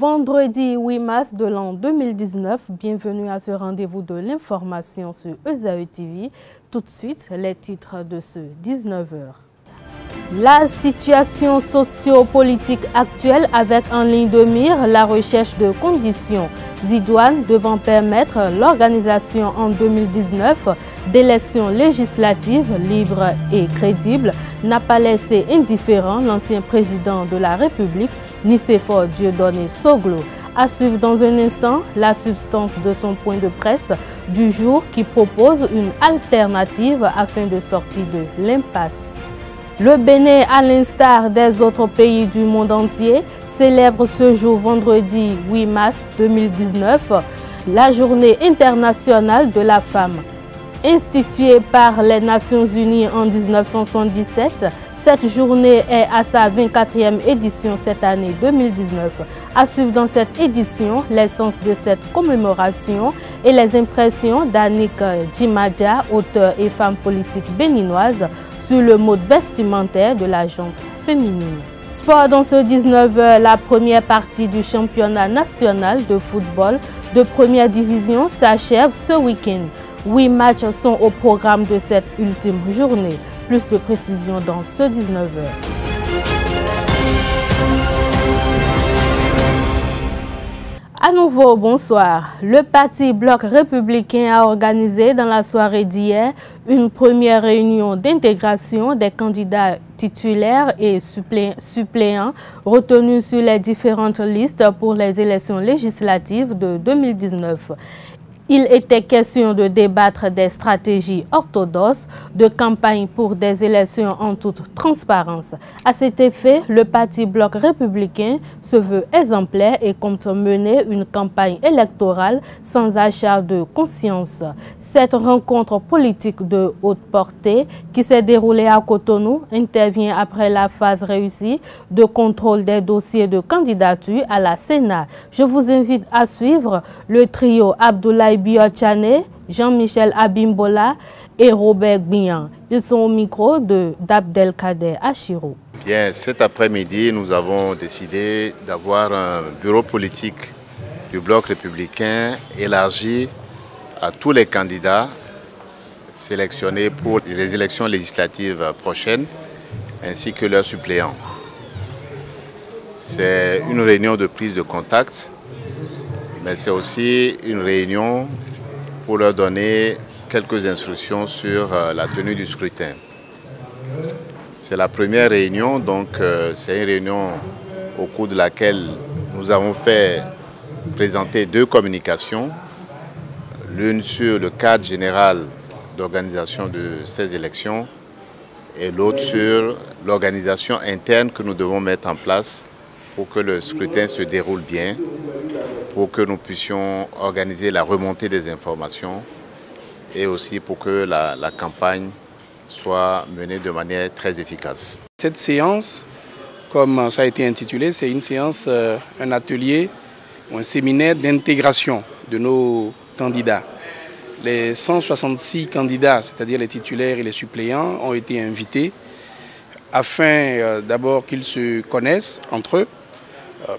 Vendredi 8 mars de l'an 2019, bienvenue à ce rendez-vous de l'information sur ESAE TV. Tout de suite, les titres de ce 19h. La situation socio-politique actuelle avec en ligne de mire la recherche de conditions idoines devant permettre l'organisation en 2019 d'élections législatives libres et crédibles n'a pas laissé indifférent l'ancien président de la République, Nicéphore Dieudonné Soglo. À suivre dans un instant la substance de son point de presse du jour qui propose une alternative afin de sortir de l'impasse. Le Bénin, à l'instar des autres pays du monde entier, célèbre ce jour vendredi 8 mars 2019 la Journée internationale de la femme. Instituée par les Nations Unies en 1977, cette journée est à sa 24e édition cette année 2019. À suivre dans cette édition l'essence de cette commémoration et les impressions d'Annick Djimadja, auteure et femme politique béninoise, sur le mode vestimentaire de la gente féminine. Sport dans ce 19h, la première partie du championnat national de football de première division s'achève ce week-end. 8 matchs sont au programme de cette ultime journée. Plus de précisions dans ce 19h. À nouveau, bonsoir. Le parti Bloc républicain a organisé dans la soirée d'hier une première réunion d'intégration des candidats titulaires et suppléants retenus sur les différentes listes pour les élections législatives de 2019. Il était question de débattre des stratégies orthodoxes de campagne pour des élections en toute transparence. À cet effet, le parti Bloc républicain se veut exemplaire et compte mener une campagne électorale sans achat de conscience. Cette rencontre politique de haute portée qui s'est déroulée à Cotonou intervient après la phase réussie de contrôle des dossiers de candidature à la Sénat. Je vous invite à suivre le trio Abdoulaye Biotchane, Jean-Michel Abimbola et Robert Gbian. Ils sont au micro d'Abdelkader Achiro. Bien, cet après-midi, nous avons décidé d'avoir un bureau politique du Bloc républicain élargi à tous les candidats sélectionnés pour les élections législatives prochaines, ainsi que leurs suppléants. C'est une réunion de prise de contact, mais c'est aussi une réunion pour leur donner quelques instructions sur la tenue du scrutin. C'est la première réunion, donc c'est une réunion au cours de laquelle nous avons fait présenter deux communications, l'une sur le cadre général d'organisation de ces élections et l'autre sur l'organisation interne que nous devons mettre en place pour que le scrutin se déroule bien, pour que nous puissions organiser la remontée des informations et aussi pour que la campagne soit menée de manière très efficace. Cette séance, comme ça a été intitulé, c'est une séance, un atelier ou un séminaire d'intégration de nos candidats. Les 166 candidats, c'est-à-dire les titulaires et les suppléants, ont été invités afin d'abord qu'ils se connaissent entre eux,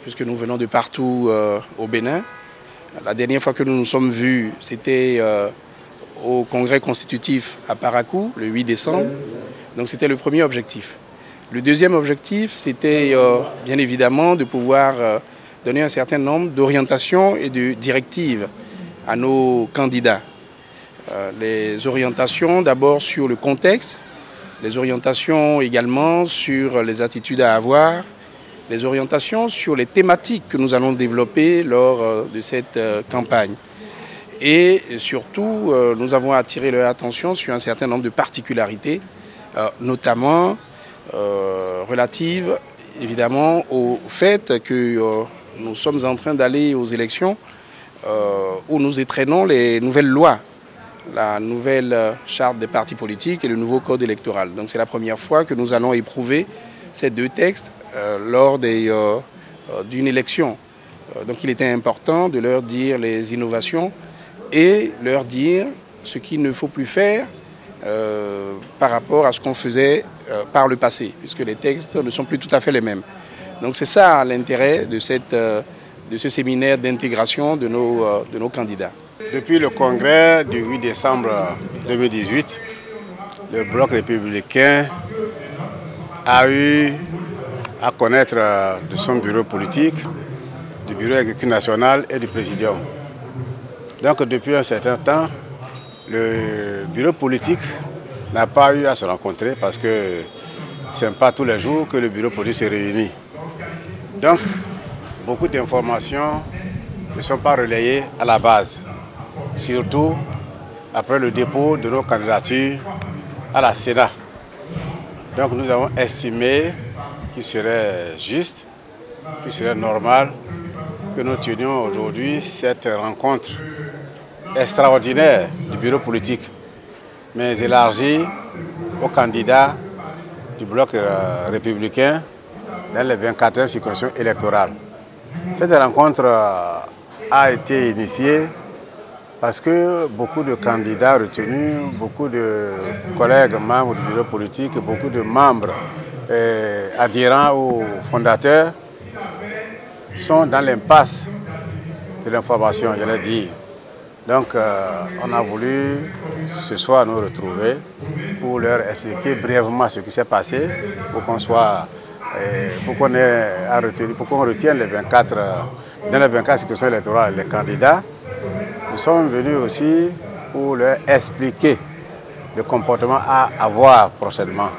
puisque nous venons de partout au Bénin. La dernière fois que nous nous sommes vus, c'était au congrès constitutif à Parakou, le 8 décembre. Donc c'était le premier objectif. Le deuxième objectif, c'était bien évidemment de pouvoir donner un certain nombre d'orientations et de directives à nos candidats. Les orientations d'abord sur le contexte, les orientations également sur les attitudes à avoir, les orientations sur les thématiques que nous allons développer lors de cette campagne. Et surtout, nous avons attiré leur attention sur un certain nombre de particularités, notamment relatives évidemment au fait que nous sommes en train d'aller aux élections où nous étrenons les nouvelles lois, la nouvelle charte des partis politiques et le nouveau code électoral. Donc c'est la première fois que nous allons éprouver ces deux textes lors d'une élection. Donc il était important de leur dire les innovations et leur dire ce qu'il ne faut plus faire par rapport à ce qu'on faisait par le passé, puisque les textes ne sont plus tout à fait les mêmes. Donc c'est ça l'intérêt de cette de ce séminaire d'intégration de nos candidats. Depuis le congrès du 8 décembre 2018, le Bloc républicain a eu à connaître de son bureau politique, du bureau exécutif national et du présidium. Donc depuis un certain temps, le bureau politique n'a pas eu à se rencontrer parce que ce n'est pas tous les jours que le bureau politique se réunit. Donc, beaucoup d'informations ne sont pas relayées à la base, surtout après le dépôt de nos candidatures à la Sénat. Donc nous avons estimé qu'il serait juste, qu'il serait normal que nous tenions aujourd'hui cette rencontre extraordinaire du bureau politique, mais élargie aux candidats du bloc républicain dans les 24 circonscriptions électorales. Cette rencontre a été initiée parce que beaucoup de candidats retenus, beaucoup de collègues membres du bureau politique, beaucoup de membres adhérents aux fondateurs sont dans l'impasse de l'information, je l'ai dit. Donc on a voulu ce soir nous retrouver pour leur expliquer brièvement ce qui s'est passé, pour qu'on soit, pour qu'on retienne les 24, dans les 24 circonscriptions électorales les candidats. Nous sommes venus aussi pour leur expliquer le comportement à avoir prochainement.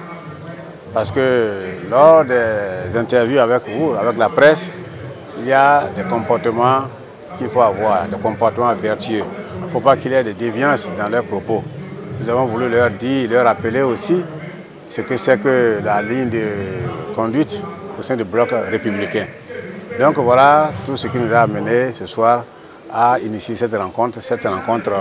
Parce que lors des interviews avec vous, avec la presse, il y a des comportements qu'il faut avoir, des comportements vertueux. Il ne faut pas qu'il y ait des déviances dans leurs propos. Nous avons voulu leur dire, leur rappeler aussi ce que c'est que la ligne de conduite au sein du bloc républicain. Donc voilà tout ce qui nous a amené ce soir à initier cette rencontre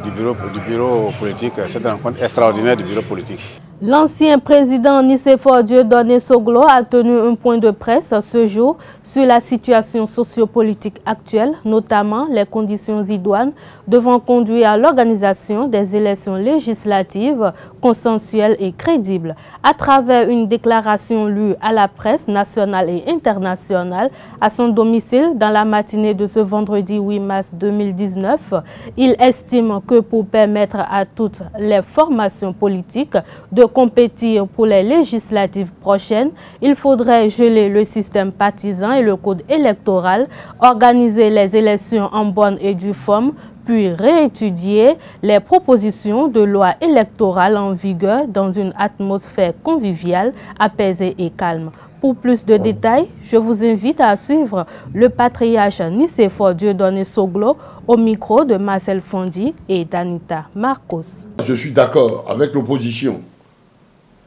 du bureau politique, cette rencontre extraordinaire du bureau politique. L'ancien président Nicéphore Dieudonné Soglo a tenu un point de presse ce jour sur la situation sociopolitique actuelle, notamment les conditions idoines devant conduire à l'organisation des élections législatives consensuelles et crédibles. À travers une déclaration lue à la presse nationale et internationale à son domicile dans la matinée de ce vendredi 8 mars 2019, il estime que pour permettre à toutes les formations politiques de compétir pour les législatives prochaines, il faudrait geler le système partisan et le code électoral, organiser les élections en bonne et due forme, puis réétudier les propositions de loi électorale en vigueur dans une atmosphère conviviale, apaisée et calme. Pour plus de détails, je vous invite à suivre le patriarche Nicéphore Dieudonné Soglo au micro de Marcel Fondi et d'Anita Marcos. Je suis d'accord avec l'opposition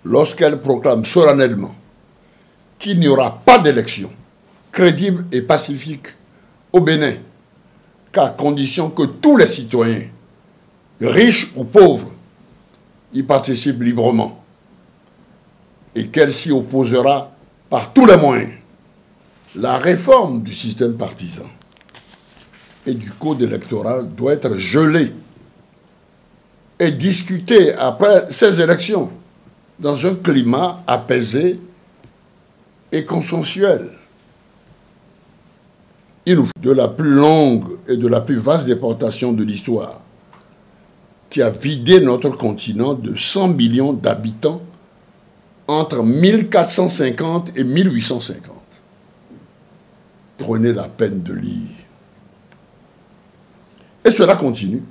lorsqu'elle proclame solennellement qu'il n'y aura pas d'élection crédible et pacifique au Bénin, qu'à condition que tous les citoyens, riches ou pauvres, y participent librement et qu'elle s'y opposera par tous les moyens. La réforme du système partisan et du code électoral doit être gelée et discutée après ces élections dans un climat apaisé et consensuel. Il nous faut de la plus longue et de la plus vaste déportation de l'histoire qui a vidé notre continent de 100 millions d'habitants entre 1450 et 1850. Prenez la peine de lire. Et cela continue.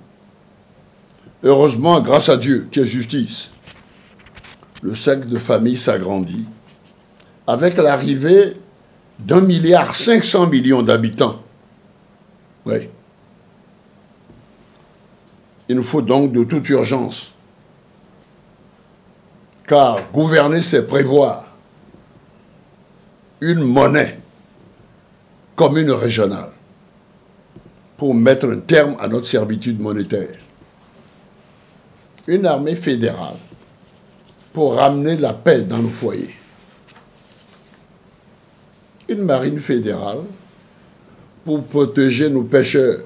Heureusement, grâce à Dieu, qui est justice, le cercle de famille s'agrandit avec l'arrivée d'1,5 milliard d'habitants. Oui. Il nous faut donc de toute urgence, car gouverner, c'est prévoir une monnaie commune régionale pour mettre un terme à notre servitude monétaire. Une armée fédérale pour ramener la paix dans nos foyers. Une marine fédérale pour protéger nos pêcheurs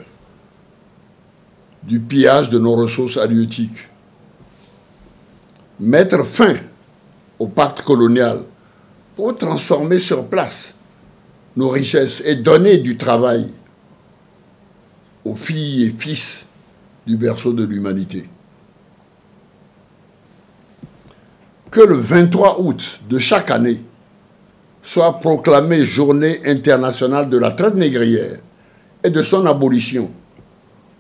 du pillage de nos ressources halieutiques. Mettre fin au pacte colonial pour transformer sur place nos richesses et donner du travail aux filles et fils du berceau de l'humanité. Que le 23 août de chaque année soit proclamée Journée internationale de la traite négrière et de son abolition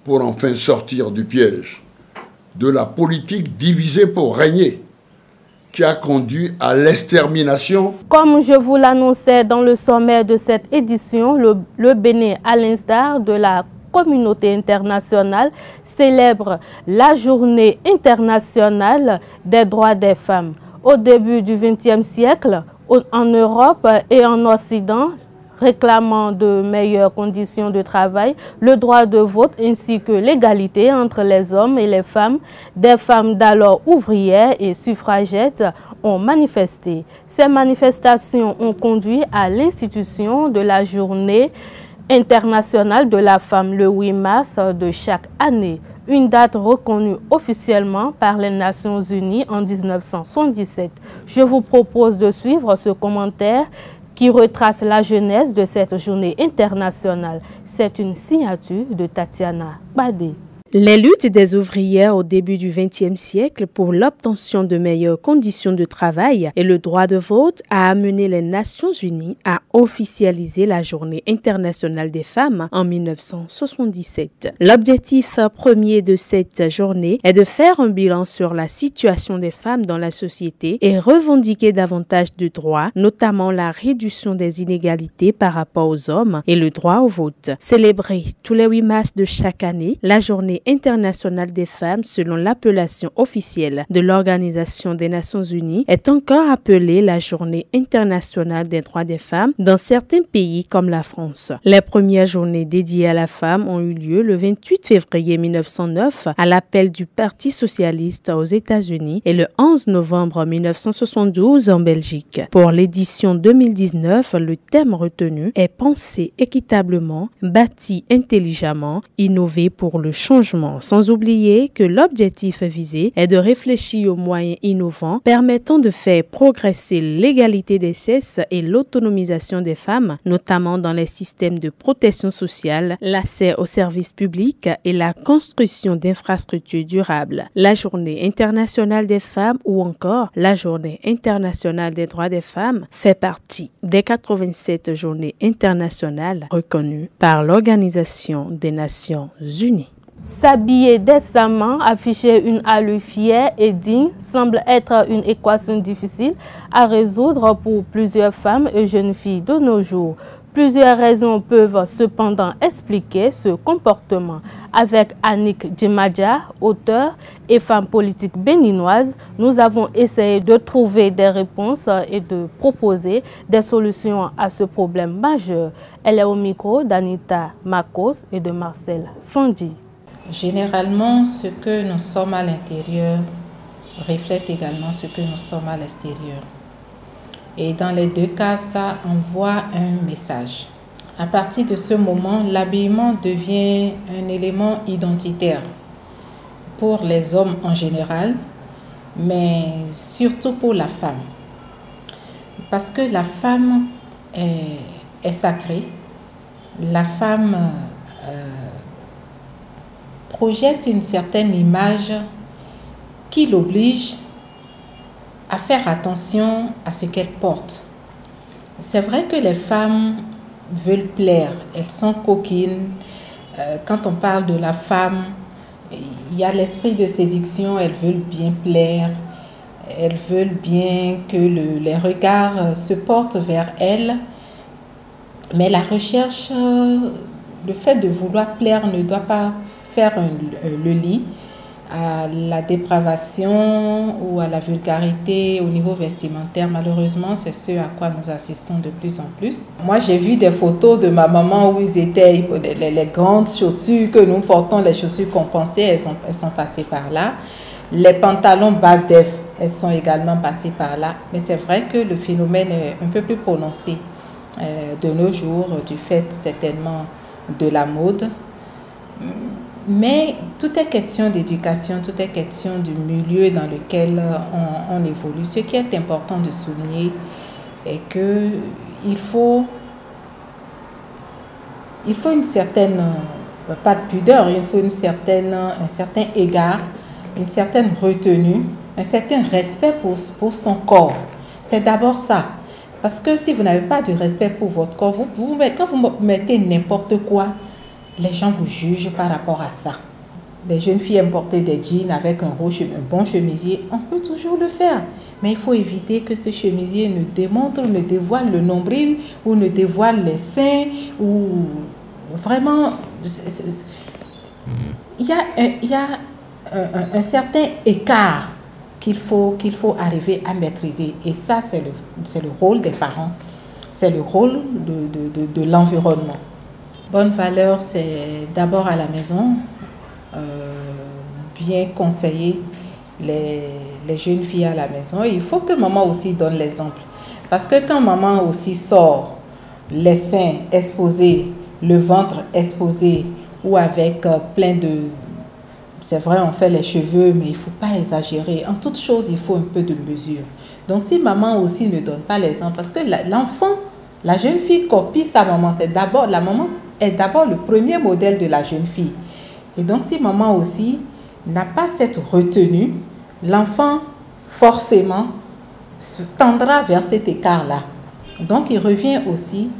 pour enfin sortir du piège de la politique divisée pour régner qui a conduit à l'extermination. Comme je vous l'annonçais dans le sommaire de cette édition, le Bénin, à l'instar de la communauté internationale, célèbre la Journée internationale des droits des femmes. Au début du XXe siècle, en Europe et en Occident, réclamant de meilleures conditions de travail, le droit de vote ainsi que l'égalité entre les hommes et les femmes, des femmes d'alors ouvrières et suffragettes ont manifesté. Ces manifestations ont conduit à l'institution de la Journée internationale de la femme le 8 mars de chaque année, une date reconnue officiellement par les Nations Unies en 1977. Je vous propose de suivre ce commentaire qui retrace la genèse de cette journée internationale. C'est une signature de Tatiana Badé. Les luttes des ouvrières au début du XXe siècle pour l'obtention de meilleures conditions de travail et le droit de vote a amené les Nations Unies à officialiser la Journée internationale des femmes en 1977. L'objectif premier de cette journée est de faire un bilan sur la situation des femmes dans la société et revendiquer davantage de droits, notamment la réduction des inégalités par rapport aux hommes et le droit au vote. Célébrée tous les 8 mars de chaque année, la Journée internationale des femmes, selon l'appellation officielle de l'Organisation des Nations Unies, est encore appelée la Journée internationale des droits des femmes dans certains pays comme la France. Les premières journées dédiées à la femme ont eu lieu le 28 février 1909 à l'appel du Parti socialiste aux États-Unis et le 11 novembre 1972 en Belgique. Pour l'édition 2019, le thème retenu est « Penser équitablement, bâti intelligemment, innover pour le changement ». Sans oublier que l'objectif visé est de réfléchir aux moyens innovants permettant de faire progresser l'égalité des sexes et l'autonomisation des femmes, notamment dans les systèmes de protection sociale, l'accès aux services publics et la construction d'infrastructures durables. La Journée internationale des femmes ou encore la Journée internationale des droits des femmes fait partie des 87 journées internationales reconnues par l'Organisation des Nations Unies. S'habiller décemment, afficher une allure fière et digne semble être une équation difficile à résoudre pour plusieurs femmes et jeunes filles de nos jours. Plusieurs raisons peuvent cependant expliquer ce comportement. Avec Annick Djimadja, auteure et femme politique béninoise, nous avons essayé de trouver des réponses et de proposer des solutions à ce problème majeur. Elle est au micro d'Anita Makos et de Marcel Fandi. Généralement, ce que nous sommes à l'intérieur reflète également ce que nous sommes à l'extérieur. Et dans les deux cas, ça envoie un message. À partir de ce moment, l'habillement devient un élément identitaire pour les hommes en général, mais surtout pour la femme. Parce que la femme est sacrée, la femme projette une certaine image qui l'oblige à faire attention à ce qu'elle porte. C'est vrai que les femmes veulent plaire, elles sont coquines. Quand on parle de la femme, il y a l'esprit de séduction, elles veulent bien plaire, elles veulent bien que les regards se portent vers elles. Mais la recherche, le fait de vouloir plaire ne doit pas faire le lit à la dépravation ou à la vulgarité au niveau vestimentaire. Malheureusement, c'est ce à quoi nous assistons de plus en plus. Moi, j'ai vu des photos de ma maman où ils étaient les grandes chaussures que nous portons, les chaussures compensées, elles sont passées par là. Les pantalons bas def, elles sont également passées par là. Mais c'est vrai que le phénomène est un peu plus prononcé de nos jours, du fait certainement de la mode. Mais tout est question d'éducation, tout est question du milieu dans lequel on évolue. Ce qui est important de souligner est qu'il faut il faut une certaine, pas de pudeur, il faut un certain égard, une certaine retenue, un certain respect pour son corps. C'est d'abord ça. Parce que si vous n'avez pas de respect pour votre corps, quand vous mettez n'importe quoi, les gens vous jugent par rapport à ça. Les jeunes filles aiment porter des jeans avec un bon chemisier, on peut toujours le faire. Mais il faut éviter que ce chemisier ne dévoile le nombril ou ne dévoile les seins ou vraiment... Il y a un certain écart qu'il faut arriver à maîtriser. Et ça, c'est le rôle des parents, c'est le rôle de l'environnement. Bonne valeur, c'est d'abord à la maison, bien conseiller les jeunes filles à la maison. Et il faut que maman aussi donne l'exemple. Parce que quand maman aussi sort les seins exposés, le ventre exposé ou avec plein de... C'est vrai, on fait les cheveux, mais il ne faut pas exagérer. En toute chose, il faut un peu de mesure. Donc, si maman aussi ne donne pas l'exemple, parce que l'enfant, la jeune fille copie sa maman. La maman est d'abord le premier modèle de la jeune fille. Et donc, si maman aussi n'a pas cette retenue, l'enfant, forcément, tendra vers cet écart-là. Donc, il revient aussi,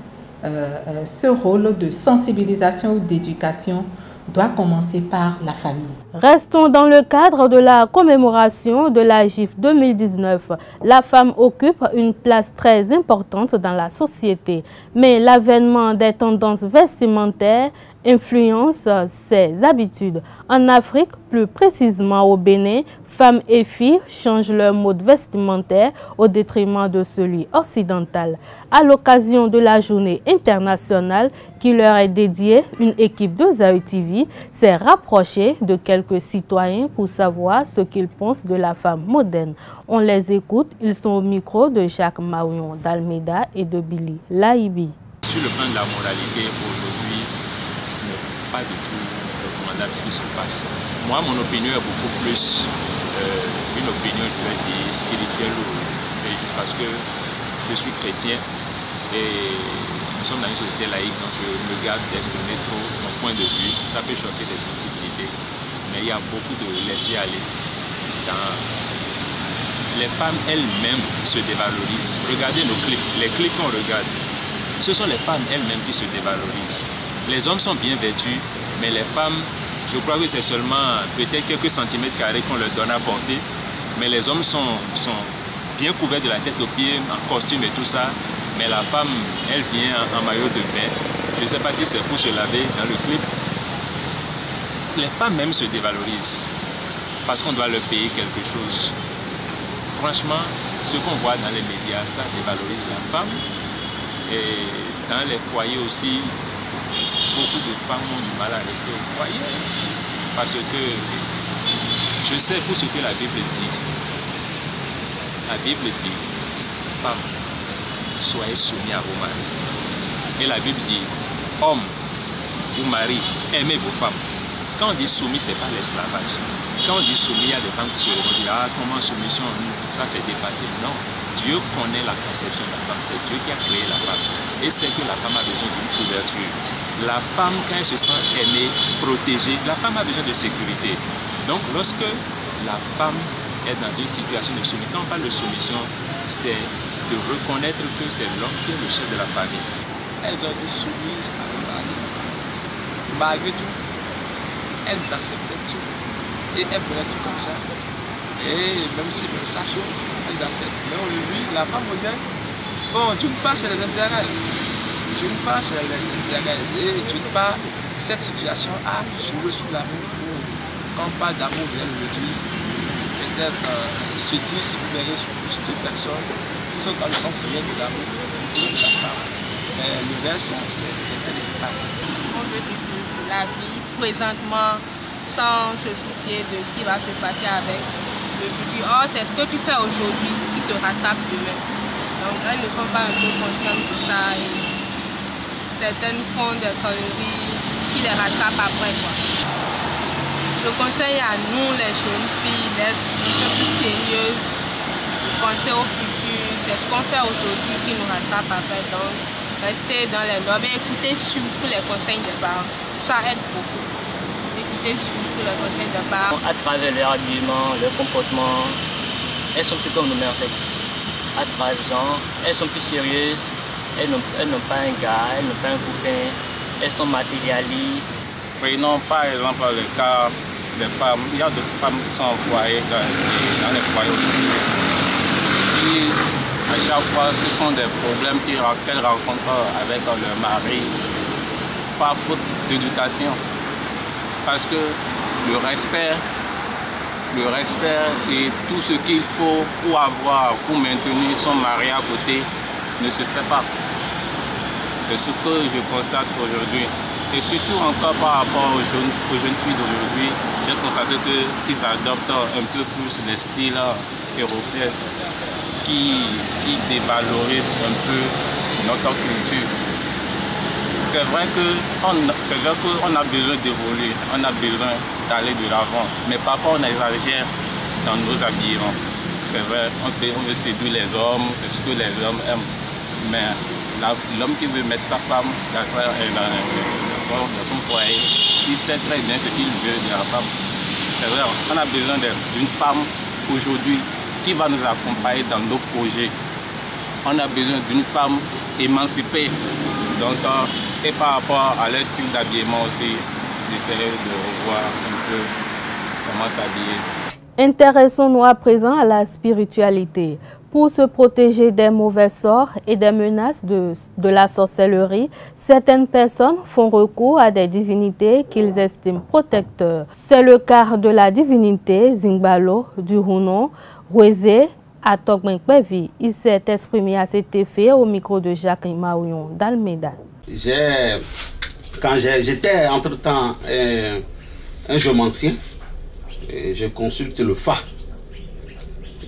ce rôle de sensibilisation ou d'éducation doit commencer par la famille. Restons dans le cadre de la commémoration de la GIF 2019. La femme occupe une place très importante dans la société, mais l'avènement des tendances vestimentaires influence ses habitudes. En Afrique, plus précisément au Bénin, femmes et filles changent leur mode vestimentaire au détriment de celui occidental. À l'occasion de la journée internationale qui leur est dédiée, une équipe de Zaï TV s'est rapprochée de quelques citoyens pour savoir ce qu'ils pensent de la femme moderne. On les écoute, ils sont au micro de Jacques Marion d'Almeida et de Billy Laibi. Sur le plan de la moralité, aujourd'hui, ce n'est pas du tout recommandable ce qui se passe. Moi, mon opinion est beaucoup plus une opinion, je vais dire, spirituelle, juste parce que je suis chrétien et nous sommes dans une société laïque, donc je me garde d'exprimer trop mon point de vue. Ça peut choquer des sensibilités, mais il y a beaucoup de laisser aller. Les femmes elles-mêmes se dévalorisent. Regardez nos clips, les clips qu'on regarde, ce sont les femmes elles-mêmes qui se dévalorisent. Les hommes sont bien vêtus, mais les femmes, je crois que c'est seulement peut-être quelques centimètres carrés qu'on leur donne à porter. Mais les hommes sont bien couverts de la tête aux pieds, en costume et tout ça. Mais la femme, elle vient en maillot de bain. Je ne sais pas si c'est pour se laver dans le clip. Les femmes même se dévalorisent parce qu'on doit leur payer quelque chose. Franchement, ce qu'on voit dans les médias, ça dévalorise la femme. Et dans les foyers aussi, beaucoup de femmes ont du mal à rester au foyer parce que je sais pour ce que la Bible dit. La Bible dit, femme, soyez soumis à vos maris. Et la Bible dit, homme ou mari, aimez vos femmes. Quand on dit soumis, ce n'est pas l'esclavage. Quand on dit soumis, il y a des femmes qui se disent, ah, comment soumission, ça c'est dépassé. Non, Dieu connaît la conception de la femme, c'est Dieu qui a créé la femme. Et c'est que la femme a besoin d'une couverture. La femme, quand elle se sent aimée, protégée, la femme a besoin de sécurité. Donc, lorsque la femme est dans une situation de soumission, quand on parle de soumission, c'est de reconnaître que c'est l'homme qui est le chef de la famille. Elles ont été soumises à leur mari. Malgré tout, elles acceptaient tout. Et elles prenaient tout comme ça. Et même si ça chauffe, elles acceptent. Mais aujourd'hui, la femme moderne, bon, d'une part, c'est les intérêts. D'une part, c'est les intérêts. Et d'une part, cette situation a joué sur l'amour. Quand on parle d'amour bien aujourd'hui, peut-être se disent, vous verrez sur plus de personnes qui sont dans le sens réel de l'amour de la femme. Mais le reste, c'est quelque part. On veut vivre la vie présentement sans se soucier de ce qui va se passer avec le futur. Or, c'est ce que tu fais aujourd'hui qui te rattrape demain. Donc, elles ne sont pas un peu conscientes de ça. Et certaines font des conneries qui les rattrapent après, quoi. Je conseille à nous, les jeunes filles, d'être un peu plus sérieuses, de penser au futur. C'est ce qu'on fait aujourd'hui qui nous rattrape après. Donc, rester dans les normes et écouter surtout les conseils des parents. Ça aide beaucoup. Écouter surtout les conseils des parents. À travers leur habillement, leur comportement, elles sont plus comme nous-mêmes en fait. À travers genre, elles sont plus sérieuses, elles n'ont pas un gars, elles n'ont pas un copain, elles sont matérialistes. Prenons par exemple le cas des femmes. Il y a d'autres femmes qui sont envoyées dans les foyers. Et à chaque fois, ce sont des problèmes qu'elles rencontrent avec leur mari, par faute d'éducation. Parce que le respect et tout ce qu'il faut pour maintenir son mari à côté ne se fait pas. C'est ce que je constate aujourd'hui. Et surtout encore par rapport aux jeunes filles d'aujourd'hui, j'ai constaté qu'ils adoptent un peu plus les styles européens qui dévalorisent un peu notre culture. C'est vrai qu'on a besoin d'évoluer, on a besoin d'aller de l'avant, mais parfois on exagère dans nos habillements. C'est vrai, on veut séduire les hommes, c'est ce que les hommes aiment, mais l'homme qui veut mettre sa femme dans son foyer, il sait très bien ce qu'il veut de la femme. C'est vrai, on a besoin d'une femme aujourd'hui qui va nous accompagner dans nos projets. On a besoin d'une femme émancipée. Donc, et par rapport à leur style d'habillement aussi, d'essayer de revoir un peu comment s'habiller. Intéressons-nous à présent à la spiritualité. Pour se protéger des mauvais sorts et des menaces de la sorcellerie, certaines personnes font recours à des divinités qu'ils estiment protecteurs. C'est le cas de la divinité Zingbalo du Hunon, Rweze à Togbenkpevi. Il s'est exprimé à cet effet au micro de Jacques Maouillon d'Almeida. Quand j'étais entre-temps un géomancien, je consulte le Fa.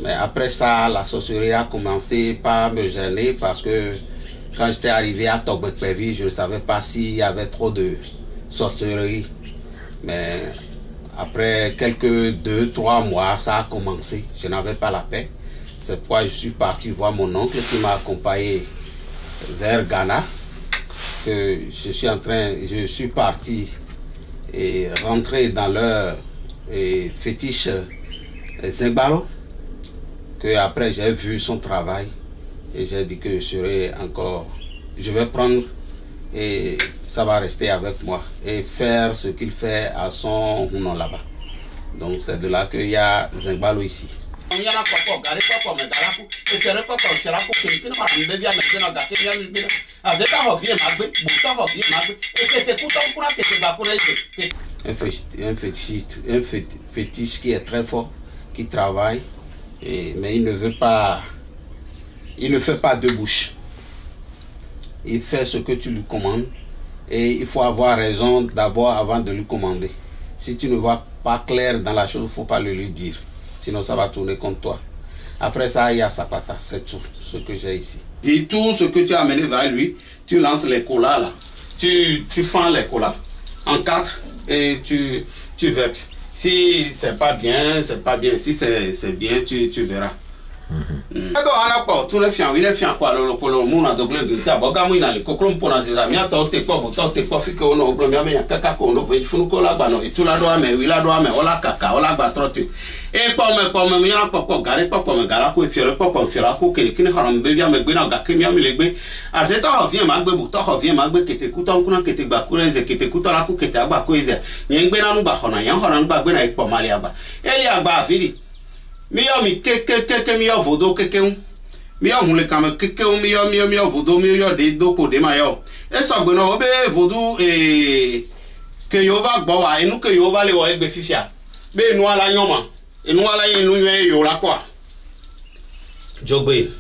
Mais après ça, la sorcellerie a commencé par me gêner parce que quand j'étais arrivé à Togbenkpevi, je ne savais pas s'il y avait trop de sorcellerie. Mais après quelques 2-3 mois, ça a commencé. Je n'avais pas la paix. C'est pourquoi je suis parti voir mon oncle qui m'a accompagné vers Ghana. Je suis parti et rentré dans leur fétiche Zingbalo. Que après j'ai vu son travail et j'ai dit que je vais prendre et ça va rester avec moi et faire ce qu'il fait à son Hunon là-bas. Donc c'est de là qu'il y a Zingbalo ici. Un fétiche qui est très fort, qui travaille. Mais il ne fait pas deux bouches. Il fait ce que tu lui commandes et il faut avoir raison d'abord avant de lui commander. Si tu ne vois pas clair dans la chose, il ne faut pas le lui dire. Sinon ça va tourner contre toi. Après ça, il y a Sapata, c'est tout ce que j'ai ici. Dis tout ce que tu as amené vers lui, tu lances les colas là. Tu fends les colas en 4 et tu verses. Si c'est pas bien, c'est pas bien. Si c'est bien, tu verras. Mio mi keke mio vodo keke mio hule kame keke mio vodo mio de do ko de mayo e so gbe no be vodo ke yo va gbo wa enu ke yo va le wo egbe fifia be nu ala yan ma enu ala yin nu yen yo la kwa jogbe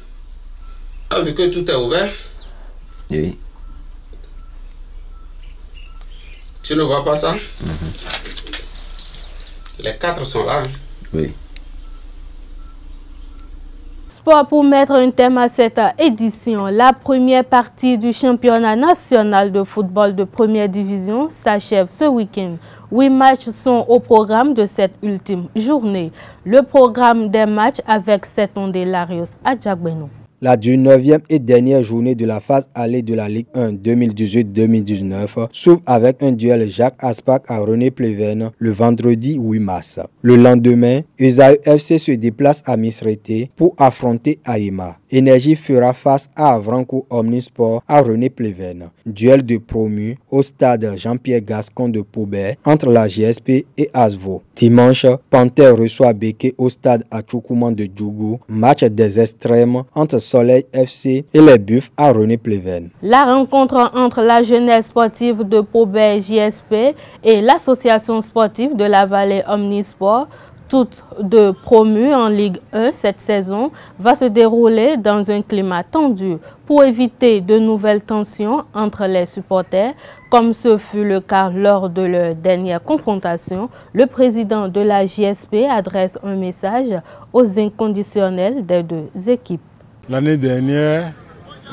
vu que tout est ouvert. Oui. Tu ne vois pas ça? Les 4 sont là. Oui. Pour mettre un thème à cette édition, la première partie du championnat national de football de première division s'achève ce week-end. 8 matchs sont au programme de cette ultime journée. Le programme des matchs avec Setonde Larios à Djagbeno. La 19e et dernière journée de la phase allée de la Ligue 1 2018-2019 s'ouvre avec un duel Jacques Aspac à René Pleven le vendredi 8 mars. Le lendemain, Esaü FC se déplace à Misrété pour affronter Aïma. Énergie fera face à Avranco Omnisport à René Pleven. Duel de promu au stade Jean-Pierre Gascon de Pobet entre la GSP et Asvo. Dimanche, Panthère reçoit Béké au stade Atchoukouman de Djougou. Match des extrêmes entre Soleil FC et les Buffs à René Pleven. La rencontre entre la jeunesse sportive de Pobet JSP et l'association sportive de la Vallée Omnisport, toutes deux promues en Ligue 1 cette saison, va se dérouler dans un climat tendu pour éviter de nouvelles tensions entre les supporters, comme ce fut le cas lors de leur dernière confrontation. Le président de la JSP adresse un message aux inconditionnels des deux équipes. L'année dernière,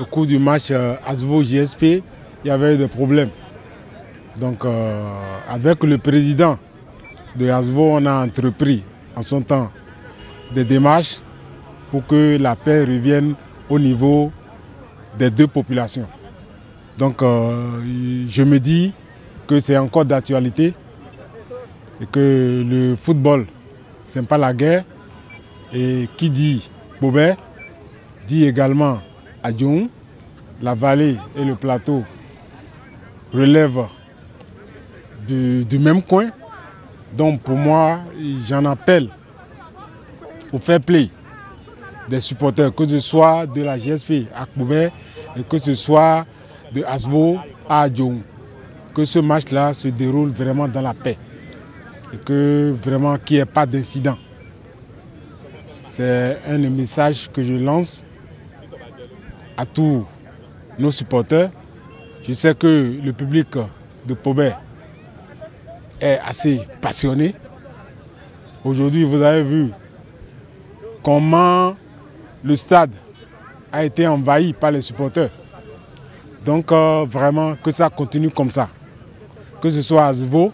au cours du match Asvo-JSP, il y avait des problèmes. Donc avec le président de Asvo, on a entrepris en son temps des démarches pour que la paix revienne au niveau des deux populations. Donc je me dis que c'est encore d'actualité et que le football, ce n'est pas la guerre. Et qui dit Pobet, dit également Adjoum. La vallée et le plateau relèvent du même coin. Donc pour moi, j'en appelle au fair play des supporters, que ce soit de la GSP à Pobet et que ce soit de Asvo à Adjoum. Que ce match-là se déroule vraiment dans la paix et que vraiment qu'il n'y ait pas d'incident. C'est un des messages que je lance à tous nos supporters. Je sais que le public de Pobet est assez passionné. Aujourd'hui, vous avez vu comment le stade a été envahi par les supporters. Donc vraiment que ça continue comme ça. Que ce soit Asvo,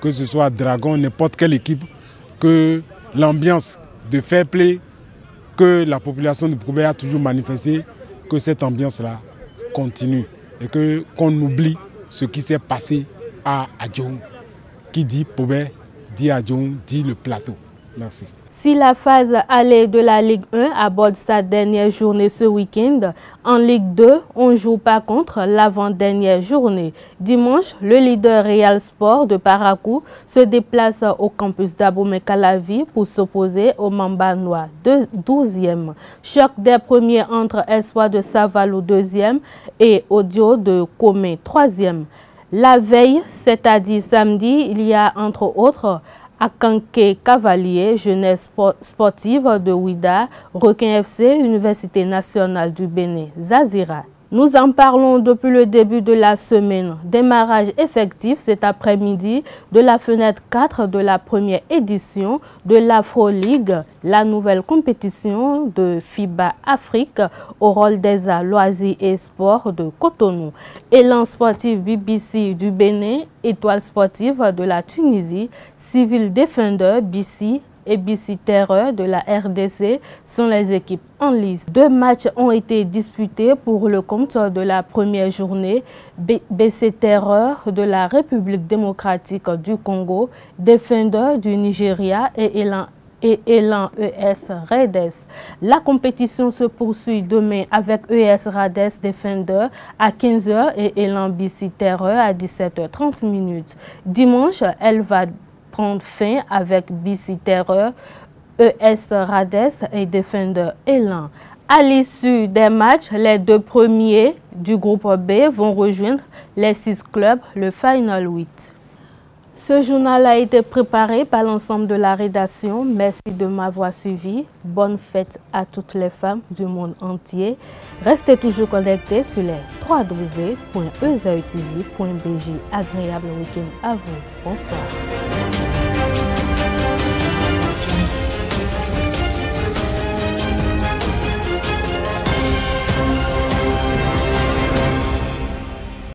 que ce soit Dragon, n'importe quelle équipe, que l'ambiance de fair play que la population de Pobet a toujours manifesté, que cette ambiance-là continue et qu'on oublie ce qui s'est passé à Adjoum. Qui dit Pobet, dit Adjoum, dit le plateau. Merci. Si la phase allée de la Ligue 1 aborde sa dernière journée ce week-end, en Ligue 2, on joue par contre l'avant-dernière journée. Dimanche, le leader Real Sport de Parakou se déplace au campus d'Abomey-Calavi pour s'opposer au Mamba Noir 12e. Choc des premiers entre Espoir de Savalou 2e et Audio de Comé 3e. La veille, c'est-à-dire samedi, il y a entre autres Akanké Cavalier, jeunesse sportive de Ouida, Requin FC, Université nationale du Bénin, Zazira. Nous en parlons depuis le début de la semaine. Démarrage effectif cet après-midi de la fenêtre 4 de la première édition de l'Afro League, la nouvelle compétition de FIBA Afrique au rôle des arts, loisirs et sports de Cotonou. Élan sportif BBC du Bénin, Étoile sportive de la Tunisie, Civil Defender BC et BC Terreur de la RDC sont les équipes en lice. 2 matchs ont été disputés pour le compte de la première journée. BC Terreur de la République démocratique du Congo, Defender du Nigeria et Élan ES Rades. La compétition se poursuit demain avec ES Rades Defender à 15h et Élan BC Terreur à 17h30. Dimanche, elle va prendre fin avec BC Terreur, ES Rades et Defender Élan. À l'issue des matchs, les 2 premiers du groupe B vont rejoindre les 6 clubs, le Final 8. Ce journal a été préparé par l'ensemble de la rédaction. Merci de m'avoir suivi. Bonne fête à toutes les femmes du monde entier. Restez toujours connectés sur les www.ezautv.bg. Agréable week-end à vous. Bonsoir.